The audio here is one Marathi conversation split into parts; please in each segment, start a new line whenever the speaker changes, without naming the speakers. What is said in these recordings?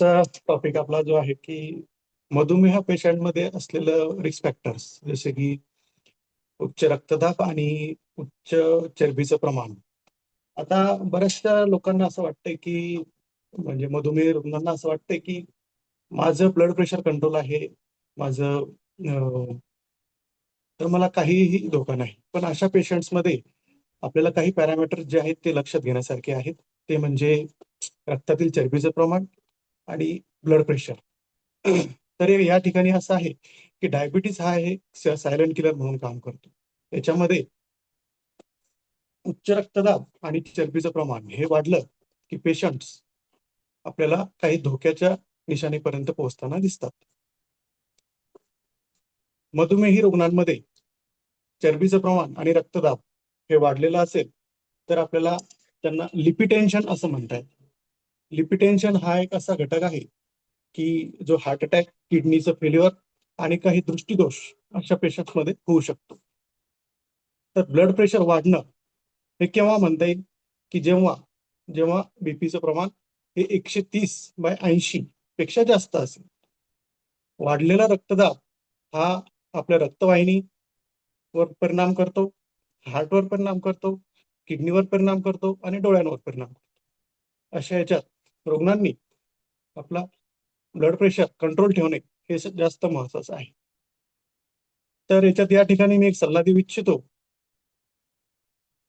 आजचा टॉपिक आपला जो आहे की मधुमेह पेशंटमध्ये असलेलं रिस्क फॅक्टर्स जसे की उच्च रक्तदाब आणि उच्च चरबीचं प्रमाण. आता बऱ्याचशा लोकांना असं वाटतंय की म्हणजे मधुमेह रुग्णांना असं वाटतंय की माझं ब्लड प्रेशर कंट्रोल आहे, माझं तर मला काहीही धोका नाही. पण अशा पेशंट्समध्ये आपल्याला काही पॅरामीटर जे आहेत ते लक्षात घेण्यासारखे आहेत. ते म्हणजे रक्तातील चरबीचं प्रमाण आणि ब्लड प्रेशर. तर या ठिकाणी असं आहे की डायबिटीज हा आहे सायलेंट किलर म्हणून काम करतो. त्याच्यामध्ये उच्च रक्तदाब आणि चरबीचं प्रमाण हे वाढलं की पेशंट्स आपल्याला काही धोक्याच्या निशाणीपर्यंत पोहोचताना दिसतात. मधुमेही रुग्णांमध्ये चरबीचं प्रमाण आणि रक्तदाब हे वाढलेलं असेल तर आपल्याला त्यांना लिपिटेन्शन असं म्हणतात. लिपिटेन्शन हा एक असा घटक आहे की जो हार्ट अटॅक, किडनीचं फेल्युअर आणि काही दृष्टीदोष अशा पेशंट्समध्ये होऊ शकतो. तर ब्लड प्रेशर वाढणं हे केव्हा म्हणता येईल की जेव्हा जेव्हा बीपीचं प्रमाण हे 130/80 पेक्षा जास्त असेल. वाढलेला रक्तदाब हा आपल्या रक्तवाहिनीवर परिणाम करतो, हार्टवर परिणाम करतो, किडनीवर परिणाम करतो आणि डोळ्यांवर परिणाम करतो. अशा याच्यात रुग्णांनी आपला ब्लड प्रेशर कंट्रोल ठेवणे हे जास्त महत्वाचं आहे. तर याच्यात या ठिकाणी मी एक सल्ला देऊ इच्छितो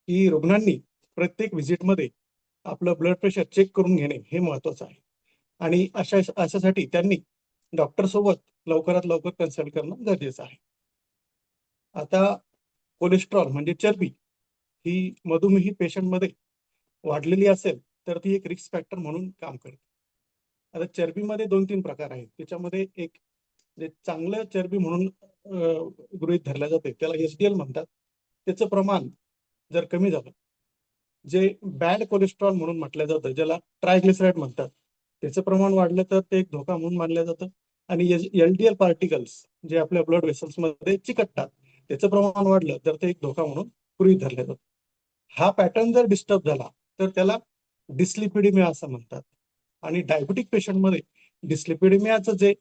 की रुग्णांनी प्रत्येक व्हिजिटमध्ये आपलं ब्लड प्रेशर चेक करून घेणे हे महत्वाचं आहे. आणि अशासाठी त्यांनी डॉक्टर सोबत लवकरात लवकर कन्सल्ट करणं गरजेचं आहे. आता कोलेस्ट्रॉल म्हणजे चरबी ही मधुमेही पेशंटमध्ये वाढलेली असेल तर ती एक रिस्क फॅक्टर म्हणून काम करते. आता चरबीमध्ये 2-3 प्रकार आहेत. त्याच्यामध्ये एक जे चांगलं चरबी म्हणून गृहीत धरल्या जाते त्याला एचडीएल म्हणतात. त्याचं प्रमाण जर कमी झालं, जे बॅड कोलेस्ट्रॉल म्हणून म्हटलं जातं, ज्याला ट्रायग्लिसराईड म्हणतात, त्याचं प्रमाण वाढलं तर ते एक धोका म्हणून मानलं जातं. आणि एलडीएल पार्टिकल्स जे आपल्या ब्लड वेसल्समध्ये चिकटतात त्याचं प्रमाण वाढलं तर ते एक धोका म्हणून गृहीत धरलं जातं. हा पॅटर्न जर डिस्टर्ब झाला तर त्याला डिस्लिपिडिमिया असं म्हणतात. आणि डायबेटिक पेशंटमध्ये डिस्लिपिडिमियाचं जे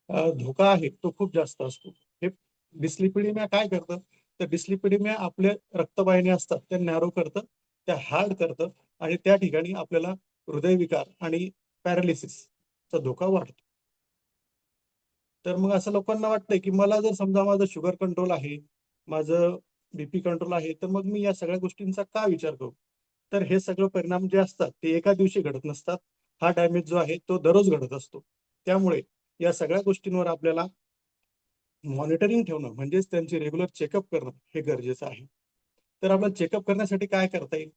धोका आहे तो खूप जास्त असतो. हे डिस्लिपिडिमिया काय करतं, तर डिस्लिपिडिमिया आपल्या रक्तवाहिन्या असतात त्या नॅरो करतं, त्या हार्ड करतं आणि त्या ठिकाणी आपल्याला हृदयविकार आणि पॅरालिसिसचा धोका वाढतो. तर मग असं लोकांना वाटतंय की मला जर समजा माझं शुगर कंट्रोल आहे, माझं बीपी कंट्रोल आहे, तर मग मी या सगळ्या गोष्टींचा का विचार करू. तर हे सगळं परिणाम जे असतात ते एका दिवशी घडत नसतात. हा डॅमेज जो आहे तो दररोज घडत असतो. त्यामुळे या सगळ्या गोष्टींवर आपल्याला मॉनिटरिंग ठेवणं म्हणजेच त्यांची रेग्युलर चेकअप करणं हे गरजेचं आहे. तर आपल्याला चेकअप करण्यासाठी काय करता येईल.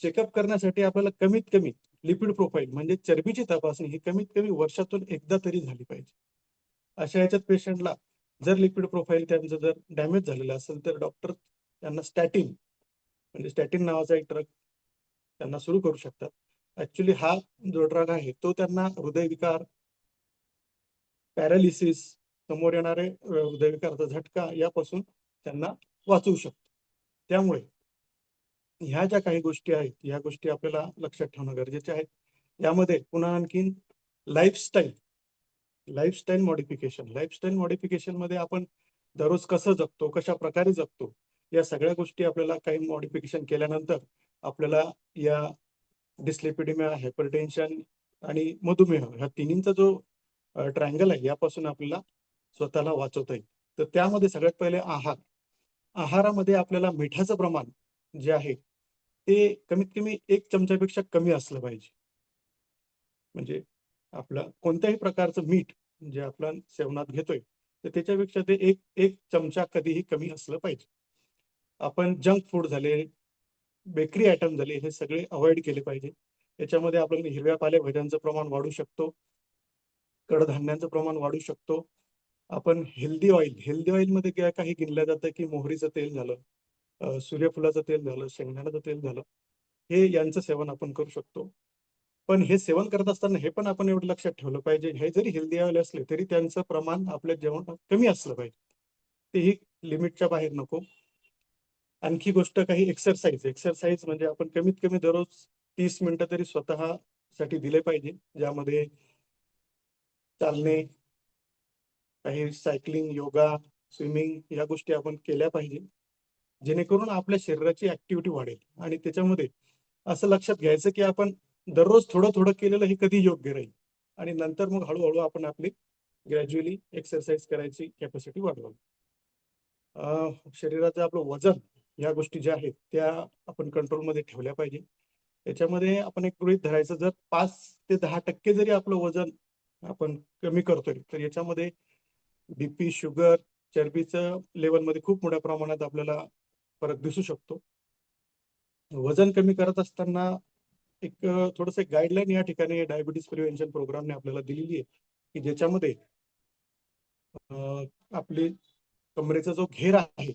चेकअप करण्यासाठी आपल्याला कमीत कमी लिपिड प्रोफाईल म्हणजे चरबीची तपासणी ही कमीत कमी वर्षातून एकदा तरी झाली पाहिजे. अशा याच्यात पेशंटला जर लिपिड प्रोफाईल त्यांचं जर डॅमेज झालेलं असेल तर डॉक्टर त्यांना स्टॅटिन म्हणजे स्टॅटिन नावाचा एक ड्रग त्यांना सुरू करू शकतात. ऍक्च्युली हा जो ड्रग आहे तो त्यांना हृदयविकार, पॅरालिसिस, समोर येणारे हृदयविकाराचा झटका यापासून त्यांना वाचवू शकतो. त्यामुळे ह्या ज्या काही गोष्टी आहेत ह्या गोष्टी आपल्याला लक्षात ठेवणं गरजेचे आहे. यामध्ये पुन्हा आणखीन लाईफस्टाईल लाईफस्टाईल मॉडिफिकेशन मध्ये आपण दररोज कसं जगतो, कशा प्रकारे जगतो, या सगळ्या गोष्टी आपल्याला काही मॉडिफिकेशन केल्यानंतर आपल्याला या डिस्लिपिडिमिया, हायपरटेन्शन आणि मधुमेह ह्या तिन्हींचा जो ट्रायंगल आहे यापासून आपल्याला स्वतःला वाचवता येईल. तर त्यामध्ये सगळ्यात पहिले आहारामध्ये आपल्याला मिठाचं प्रमाण जे आहे ते कमीत कमी 1 चमच्यापेक्षा कमी असलं पाहिजे. म्हणजे आपलं कोणत्याही प्रकारचं मीठ जे आपण सेवनात घेतोय तर त्याच्यापेक्षा ते एक चमचा कधीही कमी असलं पाहिजे. आपण जंक फूड झाले, बेकरी आयटम झाले हे सगळे अवॉइड केले पाहिजे. याच्यामध्ये आपल्याला हिरव्या पालेभाज्यांचं प्रमाण वाढू शकतो, कडधान्यांचं प्रमाण वाढू शकतो. आपण हेल्दी ऑइल मध्ये काही गिनलं जातं की मोहरीचं तेल झालं, सूर्यफुलाचं तेल झालं, शेंगदाण्याचं तेल झालं, हे यांचं सेवन आपण करू शकतो. पण हे सेवन करत असताना हे पण आपण एवढं लक्षात ठेवलं पाहिजे, हे जरी हेल्दी ऑइल असले तरी त्यांचं प्रमाण आपल्या जेवणात कमी असलं पाहिजे, तेही लिमिटच्या बाहेर नको. आणखी गोष्ट काही एक्सरसाइज म्हणजे आपण कमीत कमी दररोज 30 मिनिटं तरी स्वतःसाठी दिले पाहिजे, ज्यामध्ये चालणे, काही सायकलिंग, योगा, स्विमिंग या गोष्टी आपण केल्या पाहिजे, जेणेकरून आपल्या शरीराची ऍक्टिव्हिटी वाढेल. आणि त्याच्यामध्ये असं लक्षात घ्यायचं की आपण दररोज थोडं थोडं केलेलं हे कधी योग्य राहील, आणि नंतर मग हळूहळू आपण आपली ग्रॅज्युअली एक्सरसाइज करायची कॅपॅसिटी वाढवावी. शरीराचं आपलं वजन या गोष्टी ज्या आहेत त्या आपण कंट्रोलमध्ये ठेवल्या पाहिजे. याच्यामध्ये आपण एक गृहीत धरायचं, जर 5 ते 10% जरी आपलं वजन आपण कमी करतोय, तर याच्यामध्ये बीपी, शुगर, चरबीचं लेवलमध्ये खूप मोठ्या प्रमाणात आपल्याला फरक दिसू शकतो. वजन कमी करत असताना एक थोडस गाईडलाईन या ठिकाणी डायबिटीज प्रिव्हेन्शन प्रोग्रामने आपल्याला दिलेली आहे, की ज्याच्यामध्ये आपली कमरेचा जो घेर आहे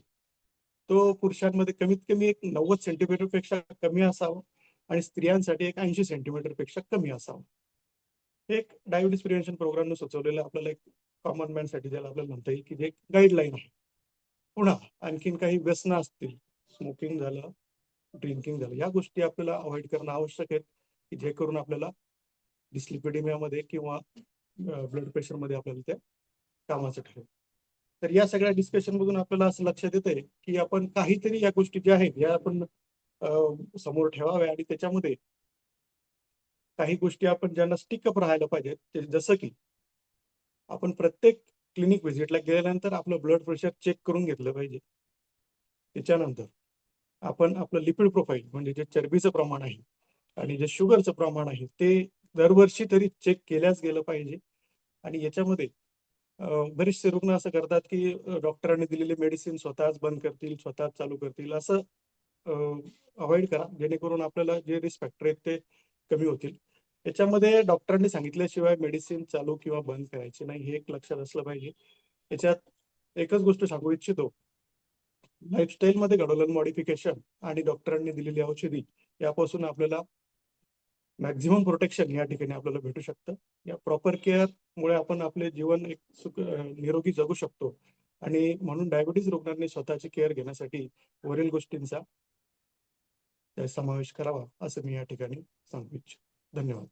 तो पुरुषांमध्ये कमीत कमी एक 90 सेंटीमीटर पेक्षा कमी असावा आणि स्त्रियांसाठी एक 80 सेंटीमीटर पेक्षा कमी असावा. एक डायबिटीज प्रिव्हेन्शन प्रोग्रामने सुचवलेलं आपल्याला एक कॉमन मॅन साठी ज्याला आपल्याला म्हणता येईल की जे गाईडलाईन आहे. पुन्हा आणखीन काही व्यसनं असतील, स्मोकिंग झालं, ड्रिंकिंग झालं, या गोष्टी आपल्याला अवॉइड करणं आवश्यक आहे, की जे करून आपल्याला डिस्लिपिडेमियामध्ये किंवा ब्लड प्रेशरमध्ये आपल्याला त्या कामाचं ठरेल. तर या सगळ्या डिस्कशन मधून आपल्याला असं लक्षात येतंय की आपण काहीतरी या गोष्टी ज्या आहेत या आपण समोर ठेवाव्या, आणि त्याच्यामध्ये काही गोष्टी आपण ज्यांना स्टिकअप राहायला पाहिजेत, जसं की आपण प्रत्येक क्लिनिक व्हिजिटला गेल्यानंतर आपलं ब्लड प्रेशर चेक करून घेतलं पाहिजे. त्याच्यानंतर आपण आपलं लिपिड प्रोफाईल म्हणजे जे चरबीचं प्रमाण आहे आणि जे शुगरचं प्रमाण आहे ते दरवर्षी तरी चेक केल्याच गेलं पाहिजे. आणि याच्यामध्ये बरेचसे रुग्ण असं करतात की डॉक्टरांनी दिलेले मेडिसिन स्वतःच बंद करतील, स्वतःच चालू करतील. असं अवॉइड करा, जेणेकरून आपल्याला जे रिस्क फॅक्टर आहेत ते कमी होतील. याच्यामध्ये डॉक्टरांनी सांगितल्याशिवाय मेडिसिन चालू किंवा बंद करायचे नाही, हे एक लक्षात असलं पाहिजे. याच्यात एकच गोष्ट सांगू इच्छितो, लाईफस्टाईल मध्ये घडवलेलं मॉडिफिकेशन आणि डॉक्टरांनी दिलेली औषधी यापासून आपल्याला मॅक्झिमम प्रोटेक्शन या ठिकाणी आपल्याला भेटू शकतं. या प्रॉपर केअर मुळे आपण आपले जीवन एक निरोगी जगू शकतो. आणि म्हणून डायबिटीज रुग्णांनी स्वतःची केअर घेण्यासाठी वरील गोष्टींचा समावेश करावा असं मी या ठिकाणी सांगू इच्छितो. धन्यवाद.